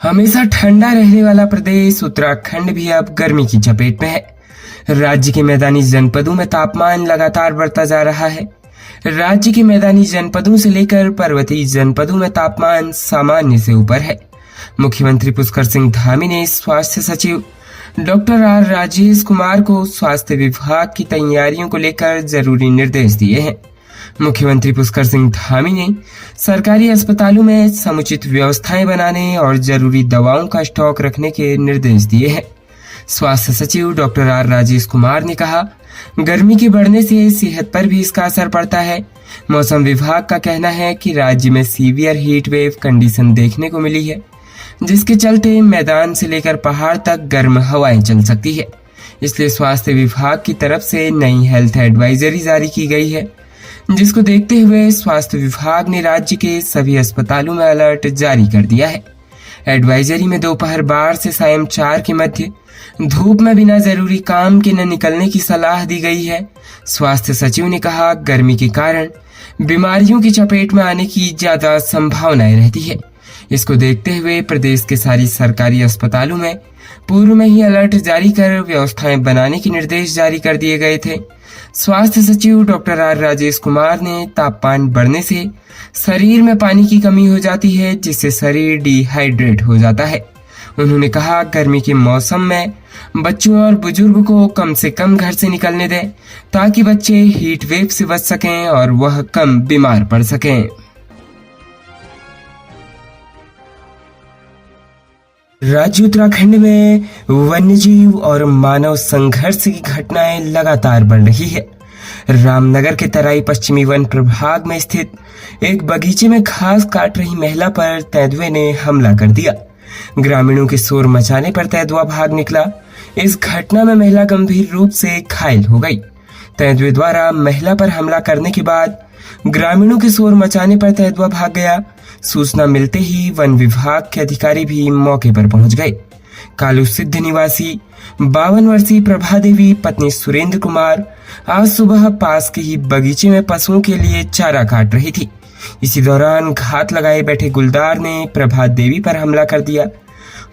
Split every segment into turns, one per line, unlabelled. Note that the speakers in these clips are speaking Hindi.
हमेशा ठंडा रहने वाला प्रदेश उत्तराखंड भी अब गर्मी की चपेट में है। राज्य के मैदानी जनपदों में तापमान लगातार बढ़ता जा रहा है। राज्य के मैदानी जनपदों से लेकर पर्वतीय जनपदों में तापमान सामान्य से ऊपर है। मुख्यमंत्री पुष्कर सिंह धामी ने स्वास्थ्य सचिव डॉक्टर आर राजेश कुमार को स्वास्थ्य विभाग की तैयारियों को लेकर जरूरी निर्देश दिए हैं। मुख्यमंत्री पुष्कर सिंह धामी ने सरकारी अस्पतालों में समुचित व्यवस्थाएं बनाने और जरूरी दवाओं का स्टॉक रखने के निर्देश दिए हैं। स्वास्थ्य सचिव डॉक्टर आर राजेश कुमार ने कहा, गर्मी के बढ़ने से सेहत पर भी इसका असर पड़ता है। मौसम विभाग का कहना है कि राज्य में सीवियर हीट वेव कंडीशन देखने को मिली है, जिसके चलते मैदान से लेकर पहाड़ तक गर्म हवाएं चल सकती है। इसलिए स्वास्थ्य विभाग की तरफ से नई हेल्थ एडवाइजरी जारी की गई है, जिसको देखते हुए स्वास्थ्य विभाग ने राज्य के सभी अस्पतालों में अलर्ट जारी कर दिया है। एडवाइजरी में दोपहर 12 से सायं 4 के मध्य धूप में बिना जरूरी काम के न निकलने की सलाह दी गई है। स्वास्थ्य सचिव ने कहा, गर्मी के कारण बीमारियों की चपेट में आने की ज्यादा संभावनाएं रहती है। इसको देखते हुए प्रदेश के सारी सरकारी अस्पतालों में पूर्व में ही अलर्ट जारी कर व्यवस्थाएं बनाने के निर्देश जारी कर दिए गए थे। स्वास्थ्य सचिव डॉक्टर आर राजेश कुमार ने तापमान बढ़ने से शरीर में पानी की कमी हो जाती है, जिससे शरीर डिहाइड्रेट हो जाता है। उन्होंने कहा, गर्मी के मौसम में बच्चों और बुजुर्ग को कम से कम घर से निकलने दें, ताकि बच्चे हीट वेव से बच सकें और वह कम बीमार पड़ सकें। राज्य उत्तराखंड में वन्यजीव और मानव संघर्ष की घटनाएं लगातार बढ़ रही है। रामनगर के तराई पश्चिमी वन प्रभाग में स्थित एक बगीचे में घास काट रही महिला पर तेंदुए ने हमला कर दिया। ग्रामीणों के शोर मचाने पर तेंदुआ भाग निकला। इस घटना में महिला गंभीर रूप से घायल हो गई। तेंदुए द्वारा महिला पर हमला करने के बाद ग्रामीणों के शोर मचाने पर तेंदुआ भाग गया। सूचना मिलते ही वन विभाग के अधिकारी भी मौके पर पहुंच गए। कालू सिद्ध निवासी 52 वर्षीय प्रभा देवी पत्नी सुरेंद्र कुमार आज सुबह पास के ही बगीचे में पशुओं के लिए चारा काट रही थी। इसी दौरान घात लगाए बैठे गुलदार ने प्रभा देवी पर हमला कर दिया।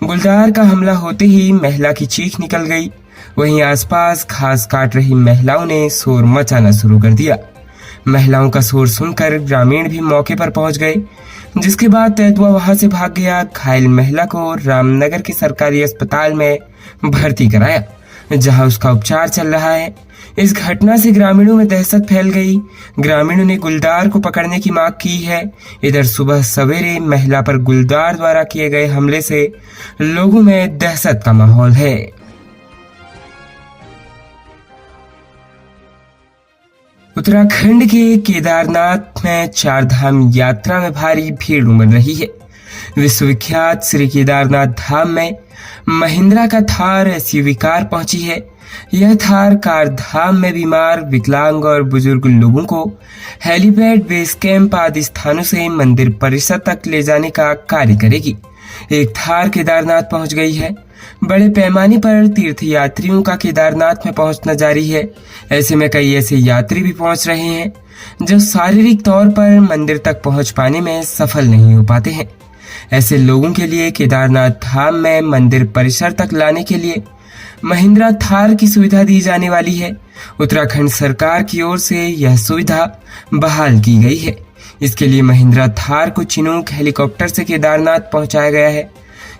गुलदार का हमला होते ही महिला की चीख निकल गई। वहीं आसपास घास काट रही महिलाओं ने शोर मचाना शुरू कर दिया। महिलाओं का शोर सुनकर ग्रामीण भी मौके पर पहुंच गए, जिसके बाद तेंदुआ वहां से भाग गया। घायल महिला को रामनगर के सरकारी अस्पताल में भर्ती कराया, जहां उसका उपचार चल रहा है। इस घटना से ग्रामीणों में दहशत फैल गई। ग्रामीणों ने गुलदार को पकड़ने की मांग की है। इधर सुबह सवेरे महिला पर गुलदार द्वारा किए गए हमले से लोगों में दहशत का माहौल है। उत्तराखंड के केदारनाथ में 4 धाम यात्रा में भारी भीड़ उमड़ रही है। विश्वविख्यात श्री केदारनाथ धाम में महिंद्रा का थार एसयूवी कार पहुंची है। यह थार कार धाम में बीमार, विकलांग और बुजुर्ग लोगों को हेलीपैड, बेस कैंप आदि स्थानों से मंदिर परिसर तक ले जाने का कार्य करेगी। एक थार केदारनाथ पहुंच गई है। बड़े पैमाने पर तीर्थ यात्रियों का केदारनाथ में पहुंचना जारी है। ऐसे में कई ऐसे यात्री भी पहुंच रहे हैं जो शारीरिक तौर पर मंदिर तक पहुंच पाने में सफल नहीं हो पाते हैं। ऐसे लोगों के लिए केदारनाथ धाम में मंदिर परिसर तक लाने के लिए महिंद्रा थार की सुविधा दी जाने वाली है। उत्तराखंड सरकार की ओर से यह सुविधा बहाल की गई है। इसके लिए महिंद्रा थार को चिनूक हेलीकॉप्टर से केदारनाथ पहुंचाया गया है।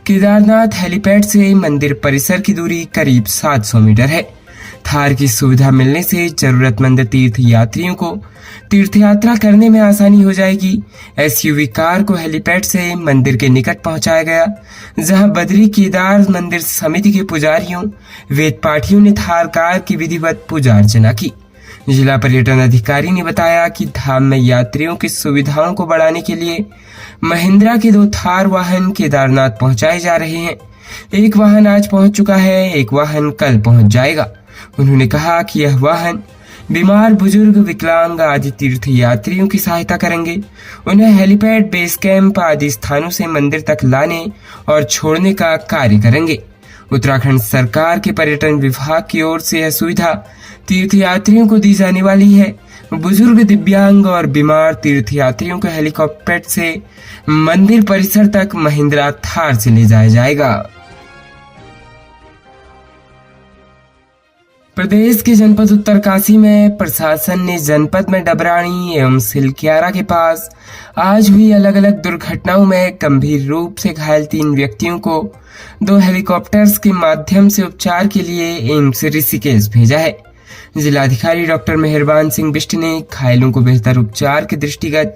केदारनाथ हेलीपैड से मंदिर परिसर की दूरी करीब 700 मीटर है। थार की सुविधा मिलने से जरूरतमंद तीर्थ यात्रियों को तीर्थ यात्रा करने में आसानी हो जाएगी। एसयूवी कार को हेलीपैड से मंदिर के निकट पहुंचाया गया, जहां बद्री केदार मंदिर समिति के पुजारियों, वेद पाठियों ने थार कार की विधिवत पूजा अर्चना की। जिला पर्यटन अधिकारी ने बताया कि धाम में यात्रियों की सुविधाओं को बढ़ाने के लिए महिंद्रा के 2 थार वाहन केदारनाथ पहुंचाए जा रहे हैं। एक वाहन आज पहुंच चुका है, एक वाहन कल पहुंच जाएगा। उन्होंने कहा कि यह वाहन बीमार, बुजुर्ग, विकलांग आदि तीर्थ यात्रियों की सहायता करेंगे। उन्हें हेलीपैड, बेस कैंप आदि स्थानों से मंदिर तक लाने और छोड़ने का कार्य करेंगे। उत्तराखंड सरकार के पर्यटन विभाग की ओर से यह सुविधा तीर्थ यात्रियों को दी जाने वाली है। बुजुर्ग, दिव्यांग और बीमार तीर्थयात्रियों को हेलीकॉप्टर से मंदिर परिसर तक महिंद्रा थार से ले जाया जाएगा। प्रदेश के जनपद उत्तरकाशी में प्रशासन ने जनपद में डबरानी एवं सिलक्यारा के पास आज हुई अलग अलग दुर्घटनाओं में गंभीर रूप से घायल 3 व्यक्तियों को 2 हेलीकॉप्टर्स के माध्यम से उपचार के लिए एम्स ऋषिकेश भेजा है। जिलाधिकारी डॉक्टर मेहरबान सिंह बिष्ट ने घायलों को बेहतर उपचार के दृष्टिगत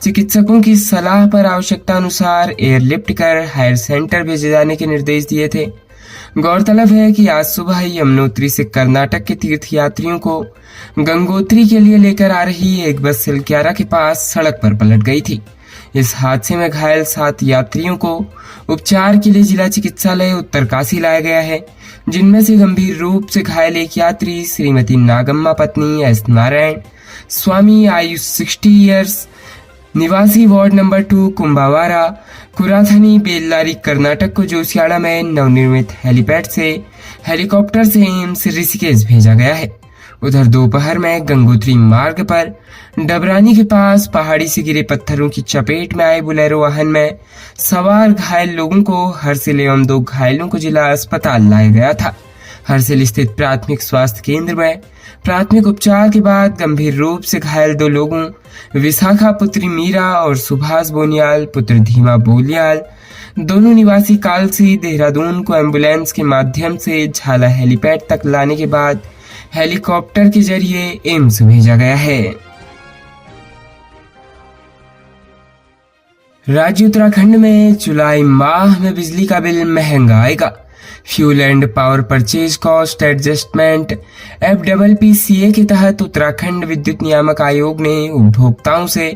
चिकित्सकों की सलाह पर आवश्यकता अनुसार एयरलिफ्ट कर हायर सेंटर भेजे जाने के निर्देश दिए थे। गौरतलब है कि आज सुबह यमुनोत्री से कर्नाटक के तीर्थयात्रियों को गंगोत्री के लिए लेकर आ रही एक बस सिलक्यारा के पास सड़क पर पलट गई थी। इस हादसे में घायल 7 यात्रियों को उपचार के लिए जिला चिकित्सालय उत्तरकाशी लाया गया है, जिनमें से गंभीर रूप से घायल एक यात्री श्रीमती नागम्मा पत्नी एस नारायण स्वामी, आयु 60 ईयर्स, निवासी वार्ड नंबर 2 कुंभावारा, कुराथनी, बेल्लारी, कर्नाटक को जोशियाड़ा में नवनिर्मित हेलीपैड से हेलीकॉप्टर से एम्स ऋषिकेश भेजा गया है। उधर दोपहर में गंगोत्री मार्ग पर डबरानी के पास पहाड़ी से गिरे पत्थरों की चपेट में आए बुलेरो वाहन में सवार घायल लोगों को हरसिल एवं 2 घायलों को जिला अस्पताल लाया गया था। हरसिल स्थित प्राथमिक स्वास्थ्य केंद्र में प्राथमिक उपचार के बाद गंभीर रूप से घायल 2 लोगों विशाखा पुत्री मीरा और सुभाष बोनियाल पुत्र धीमा बोलियाल, दोनों निवासी कालसी, देहरादून को एम्बुलेंस के माध्यम से झाला हेलीपैड तक लाने के बाद हेलीकॉप्टर के जरिए एम्स भेजा गया है। राज्य उत्तराखंड में जुलाई माह में बिजली का बिल महंगा आएगा। Fuel and power purchase cost adjustment FPPCA के तहत उत्तराखंड विद्युत नियामक आयोग ने उपभोक्ताओं से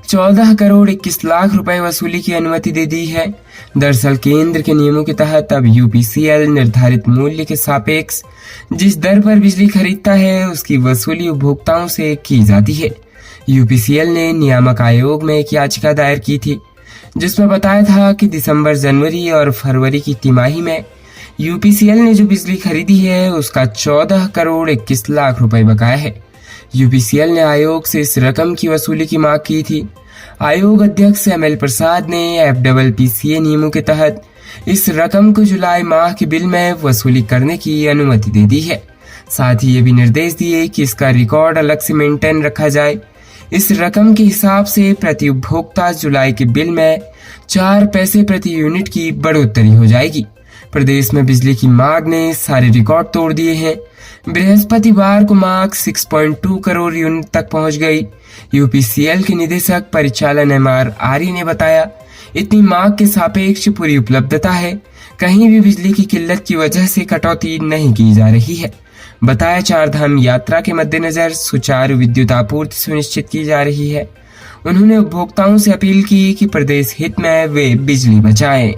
14 करोड़ 21 लाख रुपए वसूली की अनुमति दे दी है। दरअसल केंद्र के नियमों के तहत अब UPCL निर्धारित मूल्य के सापेक्ष जिस दर पर बिजली खरीदता है उसकी वसूली उपभोक्ताओं से की जाती है। UPCL ने नियामक आयोग में एक याचिका दायर की थी, जिसमें बताया था कि दिसंबर, जनवरी और फरवरी की तिमाही में UPCL ने जो बिजली खरीदी है उसका 14 करोड़ 21 लाख रुपए बकाया है। UPCL ने आयोग से इस रकम की वसूली की मांग की थी। आयोग अध्यक्ष ML प्रसाद ने FPPCA नियमों के तहत इस रकम को जुलाई माह के बिल में वसूली करने की अनुमति दे दी है। साथ ही ये भी निर्देश दिए कि इसका रिकॉर्ड अलग से मेंटेन रखा जाए। इस रकम के हिसाब से प्रति उपभोक्ता जुलाई के बिल में 4 पैसे प्रति यूनिट की बढ़ोतरी हो जाएगी। प्रदेश में बिजली की मांग ने सारे रिकॉर्ड तोड़ दिए हैं। बृहस्पतिवार को मांग 6.2 करोड़ यूनिट तक पहुंच गई। UPCL के निदेशक परिचालन MR आर्य ने बताया, इतनी मांग के सापेक्ष पूरी उपलब्धता है, कहीं भी बिजली की किल्लत की वजह से कटौती नहीं की जा रही है। बताया, 4 धाम यात्रा के मद्देनजर सुचारू विद्युत आपूर्ति सुनिश्चित की जा रही है। उन्होंने उपभोक्ताओं से अपील की कि प्रदेश हित में वे बिजली बचाएं।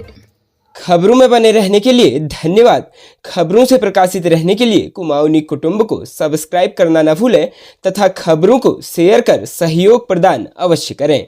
खबरों में बने रहने के लिए धन्यवाद। खबरों से प्रकाशित रहने के लिए कुमाऊनी कुटुंब को सब्सक्राइब करना न भूलें तथा खबरों को शेयर कर सहयोग प्रदान अवश्य करें।